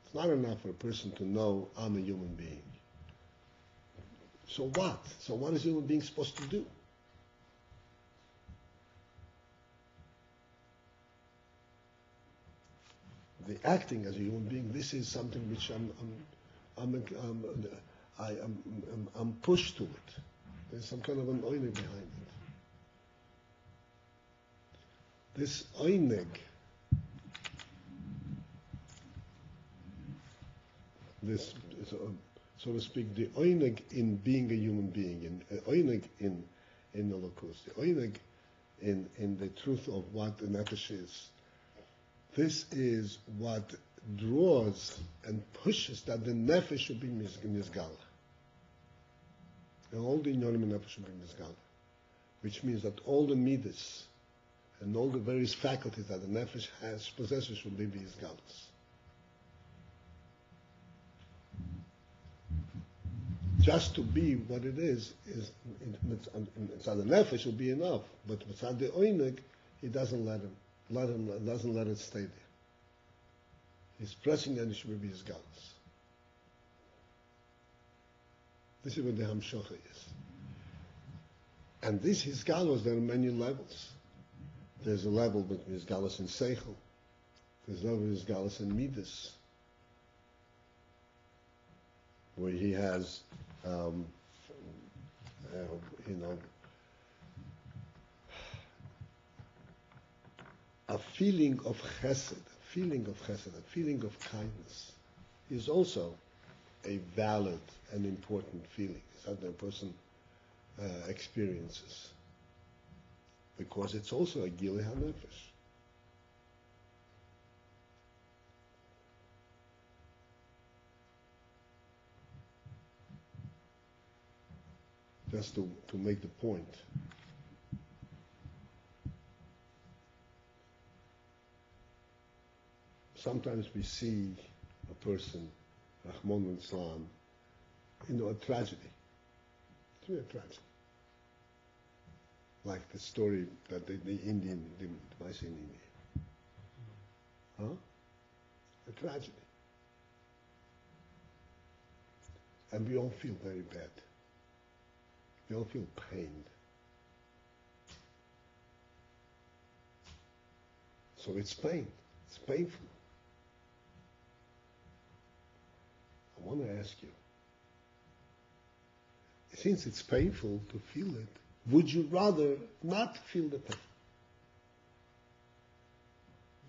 It's not enough for a person to know I'm a human being. So what? So what is a human being supposed to do? The acting as a human being, this is something which I'm pushed to it. There's some kind of an oineg behind it. This oineg, this, so to speak, the oineg in being a human being, in oineg in the locus, the oineg in the truth of what the nefesh is. This is what draws and pushes that the nefesh should be nizgala. And all the inyanim in nefesh should be nizgala, which means that all the midas and all the various faculties that the nefesh possesses should be nizgalas. Just to be what it is mitzad the nefesh will be enough, but mitzad the oineg, he doesn't doesn't let it stay there. He's pressing and it should be his galus. This is what the hamshocha is. And this his galus, there are many levels. There's a level between his galus and seichel. There's a level with his galus and midas, where he has, a feeling of chesed, a feeling of kindness is also a valid and important feeling. It's something a person experiences, because it's also a gilui hanefesh. Just to make the point. Sometimes we see a person, Rahman Islam, a tragedy. It's really a tragedy. Like the story that the Indian, the Maisi in India. Huh? A tragedy. And we all feel very bad. We all feel pained. So it's pain. It's painful. I want to ask you, since it's painful to feel it, would you rather not feel the pain?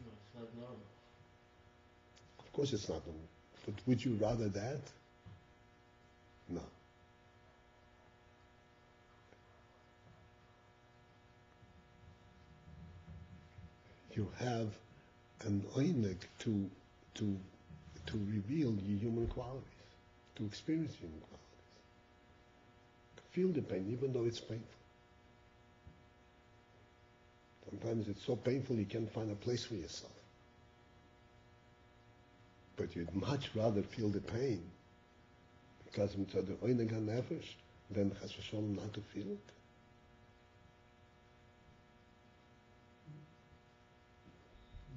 No, it's not normal. Of course it's not normal. But would you rather that? No. You have an oineg to reveal your human qualities, to experience human qualities. Feel the pain, even though it's painful. Sometimes it's so painful you can't find a place for yourself. But you'd much rather feel the pain, because it's the oineg hanefesh, than chas v'sholom not to feel it.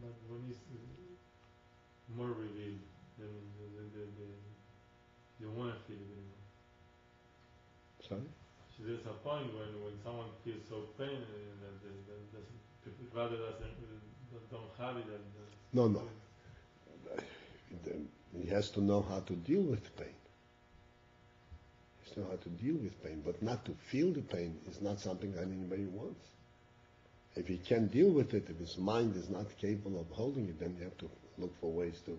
But when it's more revealed, then you want to feel it anymore. Sorry? So there's a point when someone feels so pain that rather don't have it. No. He has to know how to deal with pain. He has to know how to deal with pain, but not to feel the pain is not something that anybody wants. If he can't deal with it, if his mind is not capable of holding it, then you have to look for ways to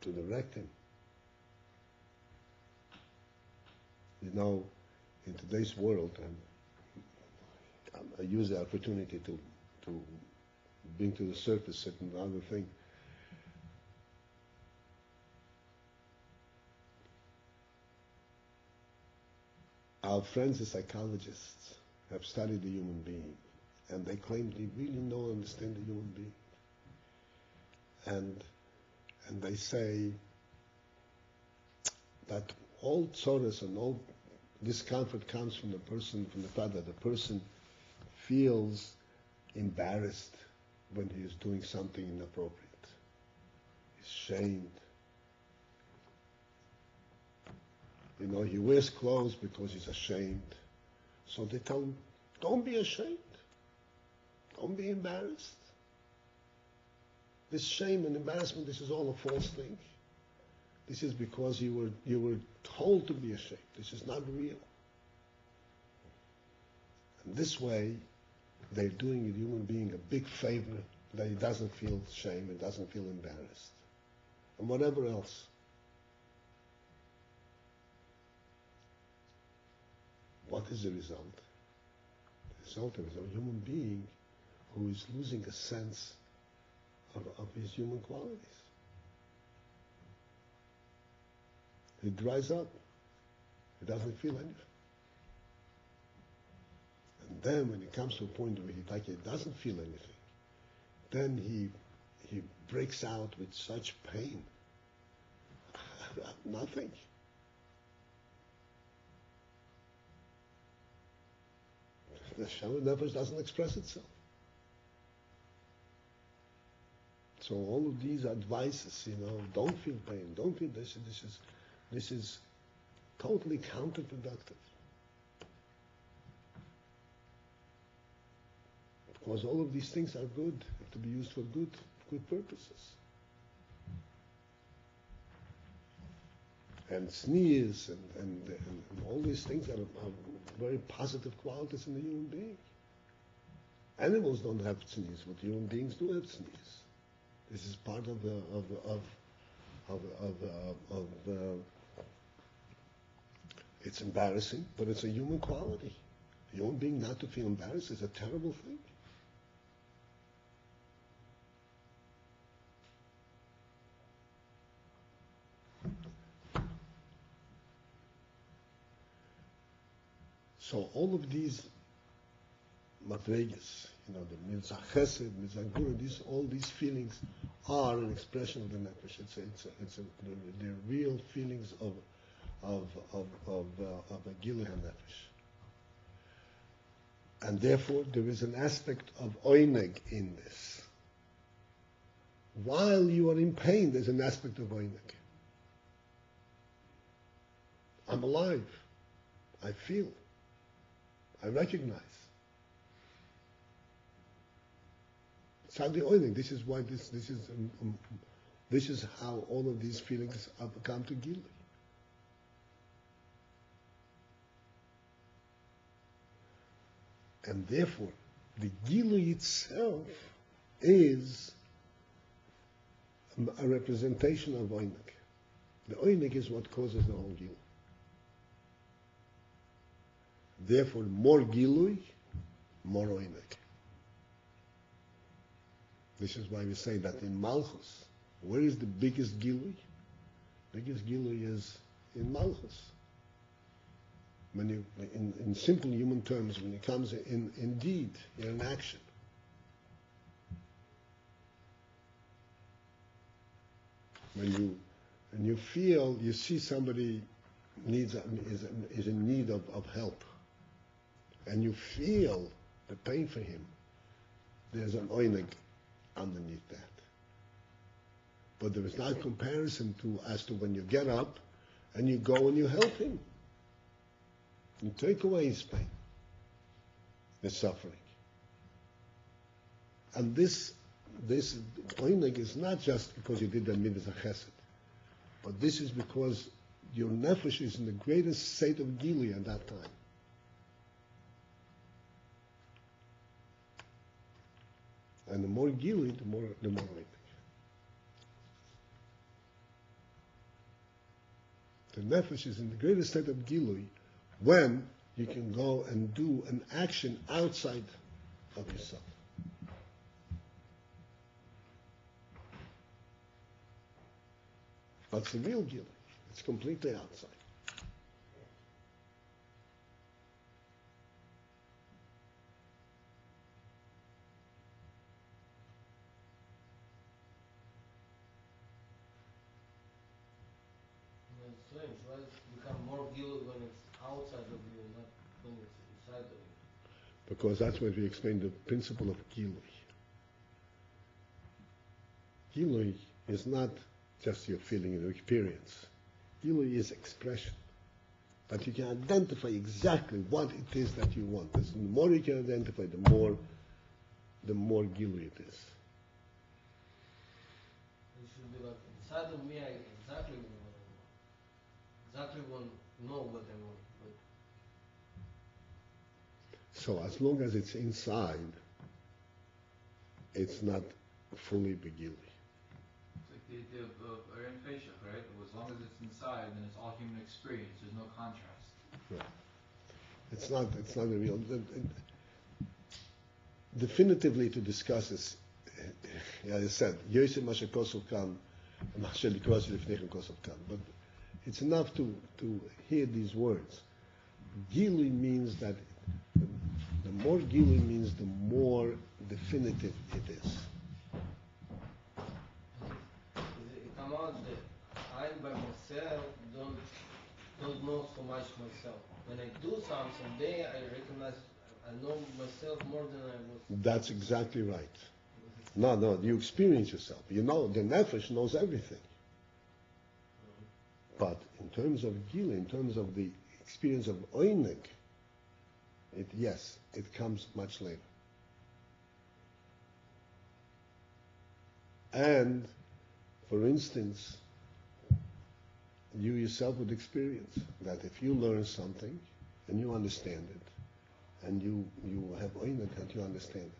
direct him. You know, in today's world, and I use the opportunity to bring to the surface certain other thing. Our friends, the psychologists, have studied the human being, and they claim they really know and understand the human being. And they say that all tzoros and all discomfort comes from the person, from the fact that the person feels embarrassed when he is doing something inappropriate. He's shamed. You know, he wears clothes because he's ashamed. So they tell him, don't be ashamed. Don't be embarrassed. This shame and embarrassment, this is all a false thing. This is because you were told to be ashamed. This is not real. And this way, they're doing a human being a big favor that he doesn't feel shame and doesn't feel embarrassed. And whatever else. What is the result? The result is a human being who is losing a sense of his human qualities. He dries up. He doesn't feel anything. And then when it comes to a point where he doesn't feel anything, then he breaks out with such pain. Nothing. The Shema Nefesh doesn't express itself. So all of these advices, don't feel pain, don't feel this is totally counterproductive. Because all of these things are good, have to be used for good purposes. And sneers and all these things are very positive qualities in the human being. Animals don't have sneers, but human beings do have sneers. This is part of it's embarrassing, but it's a human quality. A human being not to feel embarrassed is a terrible thing. So all of these madregas, the Matza Chesed, Matza Gura, all these feelings are an expression of the nefesh. They're real feelings of a Gilui HaNefesh. And therefore there is an aspect of oineg in this. While you are in pain, there's an aspect of oineg. I'm alive. I feel. I recognize. It's hardly oinig. This is why this is how all of these feelings have come to Gilui. And therefore, the Gilui itself is a representation of oineg. The oineg is what causes the whole Gilui. Therefore, more Gilui, more oineg. This is why we say that in Malchus, where is the biggest Gilui? Biggest Gilui is in Malchus. When you, in simple human terms, when it comes in deed, in an action. When you feel, you see somebody is in need of help, and you feel the pain for him, there's an oineg underneath that. But there is not comparison as to when you get up and you go and you help him. You take away his pain, his suffering. And this oineg is not just because you did the mitzvah chesed, but this is because your nefesh is in the greatest state of Gilui at that time. And the more Gilui, the more oineg. The nefesh is in the greatest state of Gilui when you can go and do an action outside of yourself. What's the real Gilui? It's completely outside. It's strange. Why does it become more guilt when it's outside of you, not when it's inside of you? Because that's what we explained, the principle of Gilui. Gilui is not just your feeling and your experience. Gilui is expression. But you can identify exactly what it is that you want. The more you can identify, the more Gilui it is. It should be like inside of me, I exactly know what I want. Exactly know what I want. But So as long as it's inside, it's not fully Begilui. It's like the idea of orientation, right? As long as it's inside, then it's all human experience. There's no contrast. Right. It's not a real. Definitively to discuss this, as I said, Yosef Masha Kosov Kan, Masha Likros Lifnechem Kosov Kan. But it's enough to hear these words. Gilui means that the more Gilui means, the more definitive it is. it come out that I by myself don't know so much myself. When I do something, then I recognize I know myself more than I was. That's exactly right. No, you experience yourself. You know, the Nefesh knows everything. But in terms of Gilui, in terms of the experience of Oinig, it comes much later. And, for instance, you yourself would experience that if you learn something and you understand it, and you have Oinig and you understand it.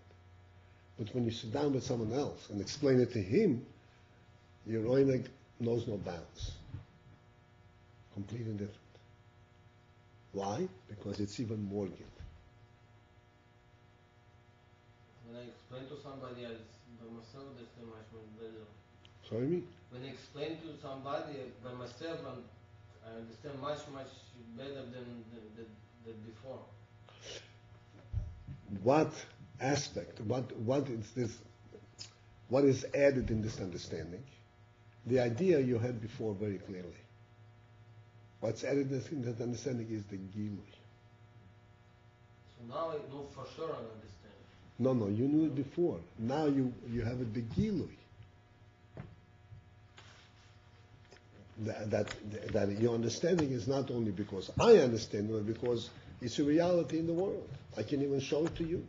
But when you sit down with someone else and explain it to him, your Oinig knows no bounds. Completely different. Why? Because it's even more guilt. When I explain to somebody else by myself, that's so much more better. Sorry me? When I explain to somebody by myself, I understand much better than before. What aspect, what is this, what is added in this understanding? The idea you had before very clearly. What's added in that understanding is the Gilui. So now I know for sure I understand. No, you knew it before. Now you have a Begilui. That your understanding is not only because I understand, but because it's a reality in the world. I can even show it to you.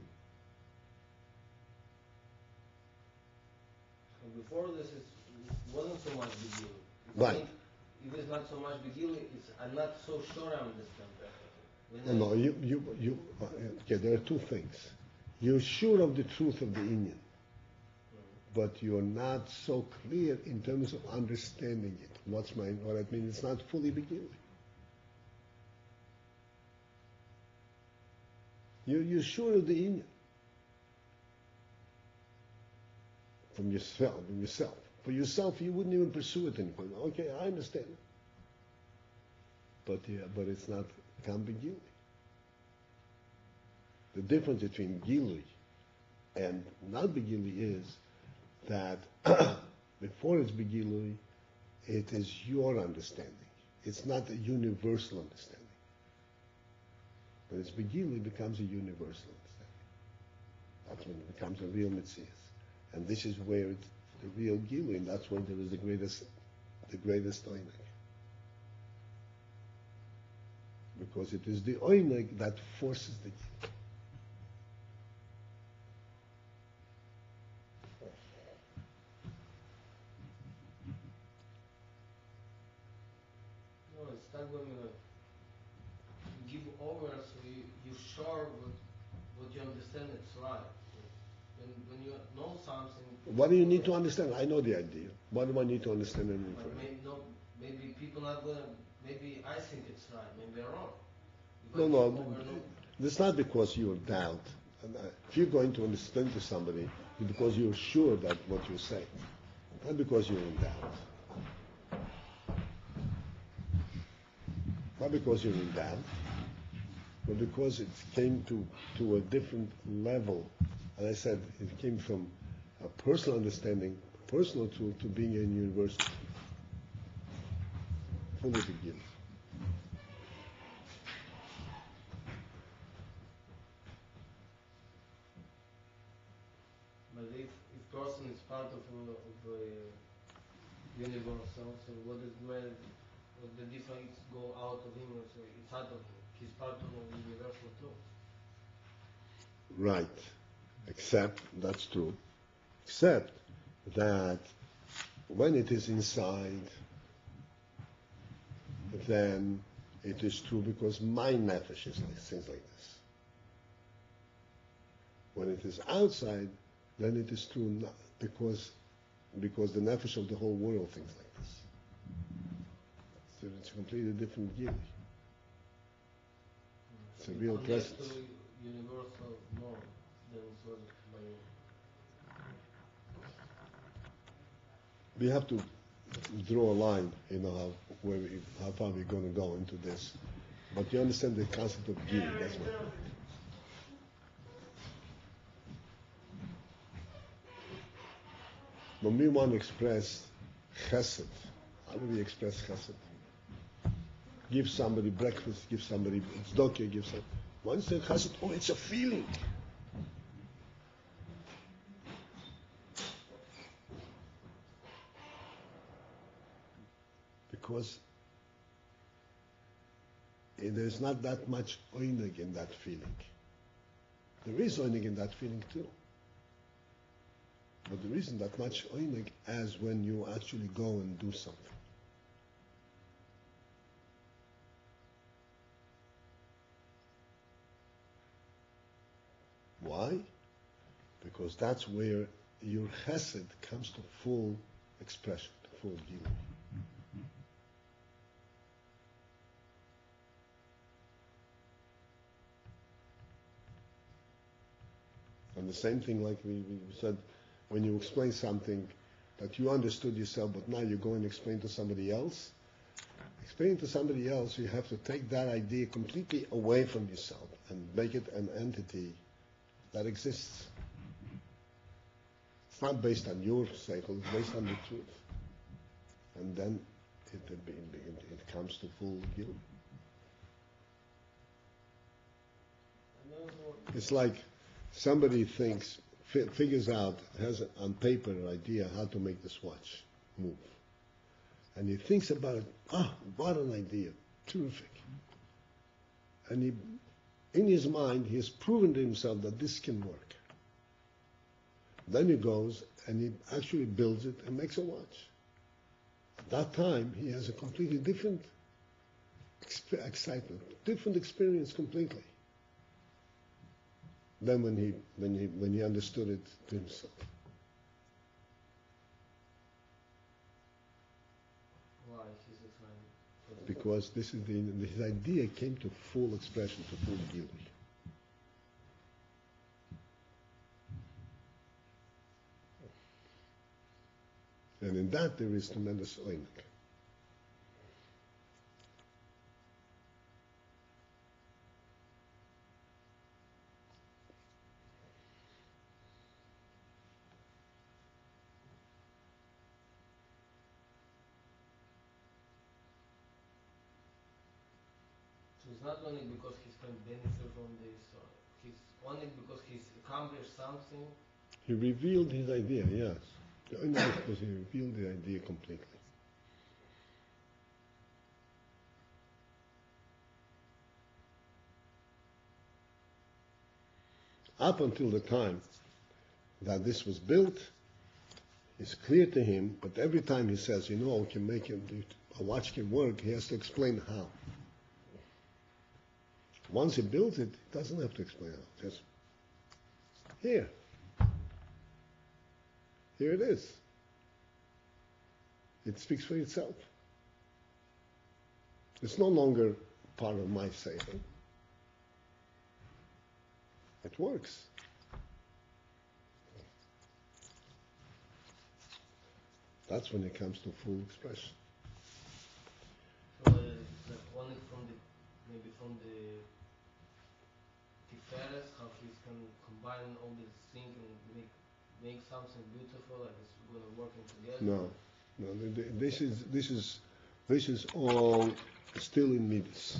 So before this, it wasn't so much big deal. Right. If it's not so much big deal, I'm not so sure I understand perfectly. No, okay, there are two things. You're sure of the truth of the Inyan, but you're not so clear in terms of understanding it. What I mean, it's not fully beginning. You're sure of the Inyan from yourself. For yourself, you wouldn't even pursue it anymore. Okay, I understand it. But it's not Kam Begilui. The difference between Gilui and not Begilui is that before it's Begilui, it is your understanding. It's not a universal understanding. When it's Begilui, it becomes a universal understanding. That's when it becomes a real Metzias. And this is where it's the real Gilui, and that's when there is the greatest Oineg. Because it is the Oineg that forces the Gilui. No, it's not when you give over, so you're sure what you understand it's right. When you know something. What do you need to understand? I know the idea. What do I need to understand and refer? Maybe people not gonna. Maybe I think it's right. Maybe I'm wrong. No. It's not because you doubt. If you're going to understand to somebody, it's because you're sure that what you're saying, not because you're in doubt. Not because you're in doubt, but because it came to a different level. As I said, it came from a personal understanding, personal to being in university. Fully begin. But if person is part of a universal, so what is what the difference go out of him? So it's out of him. He's part of a universal too. Right. Except, that's true. Except that when it is inside, then it is true because my nefesh is like things like this. When it is outside, then it is true not because the nefesh of the whole world thinks like this. So it's a completely different gili. It's a real Connect presence. to universal more than so by We have to draw a line, how far we're going to go into this. But you understand the concept of gili, that's my point. When we want to express chesed, how do we express chesed? Give somebody breakfast, give somebody tzedakah, give somebody. Once you say chesed, oh, it's a feeling. Because there's not that much oinig in that feeling. There is oinig in that feeling too. But there isn't that much oinig as when you actually go and do something. Why? Because that's where your chesed comes to full expression, to full gilui. And the same thing like we said, when you explain something that you understood yourself, but now you go and explain to somebody else, explaining to somebody else, you have to take that idea completely away from yourself and make it an entity that exists. It's not based on your cycle, it's based on the truth. And then it comes to full guilt. It's like somebody figures out, has on paper an idea how to make this watch move. And he thinks about it, what an idea, terrific. And in his mind, he has proven to himself that this can work. Then he goes and he actually builds it and makes a watch. At that time, he has a completely different excitement, different experience completely than when he understood it to himself. why he's excited. Because this is his idea came to full expression, to full gilui. And in that there is tremendous oinik. So it's not only because he's can benefit from this, he's only because he's accomplished something. He revealed his idea, yes. The oinik is because he revealed the idea completely. Up until the time that this was built, it's clear to him, but every time he says, I can make a watch can work, he has to explain how. Once he builds it, he doesn't have to explain how. Just, here it is. It speaks for itself. It's no longer part of my saying. It works. That's when it comes to full expression. So it's like only from the if he can combine all these things and make something beautiful, like it's gonna working together. No, this is all still in midas.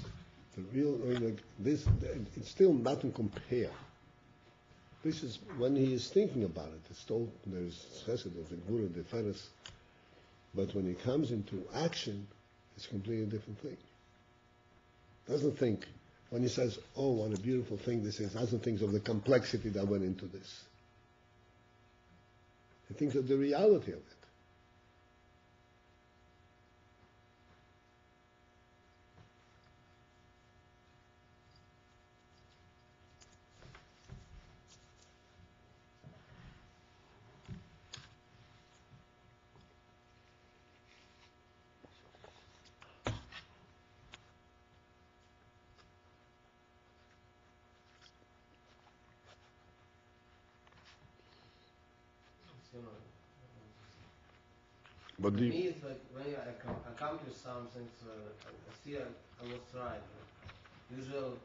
The real, like this, it's still nothing compare. This is when he is thinking about it. It's told there's chesed, there's a gura, the feres. But when he comes into action, it's a completely different thing. Doesn't think when he says, "Oh, what a beautiful thing this is," doesn't think of the complexity that went into this. He thinks of the reality of it. You know, But for me, it's like when I accomplish something, so I see I was right. Usually,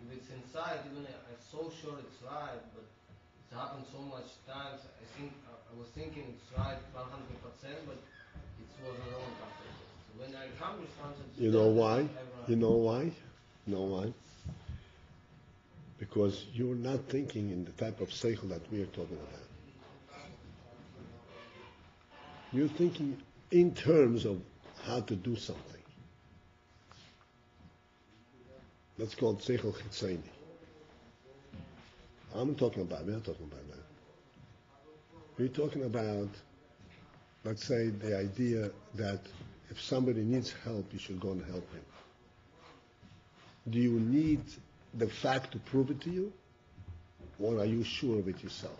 if it's inside, even I'm so sure it's right, but it's happened so much times. I was thinking it's right 100%, but it was a wrong 100%. So when I accomplish something, you know why? You know why? You know why? Because you're not thinking in the type of seichel that we are talking about. You're thinking in terms of how to do something. That's called seichel chitzoni. We're not talking about that. We're talking about, let's say, the idea that if somebody needs help, you should go and help him. Do you need the fact to prove it to you? Or are you sure of it yourself?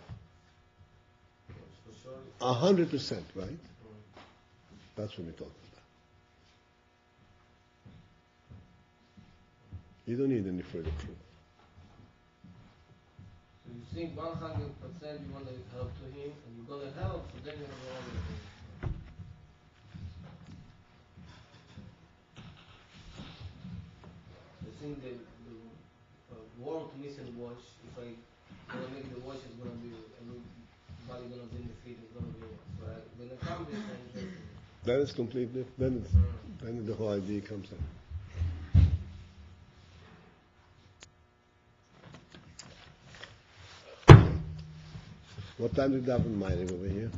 100%, right? That's what we're talking about. You don't need any further proof. So you think 100% you want to help to him, and you're going to help, so then you're going to go on with him. I think the world missing watch, if I gonna make the watch, it's gonna be everybody gonna benefit. It's gonna be so when it comes, it's interesting. Then it's completely. Then the whole idea comes in. What time did that one mining over here?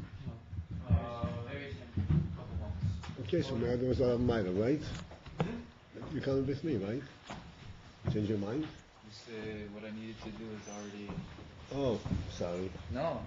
Very couple months. Okay, so now there was a miner, right? You coming with me, right? Change your mind? You say what I needed to do is already. Oh, sorry. No.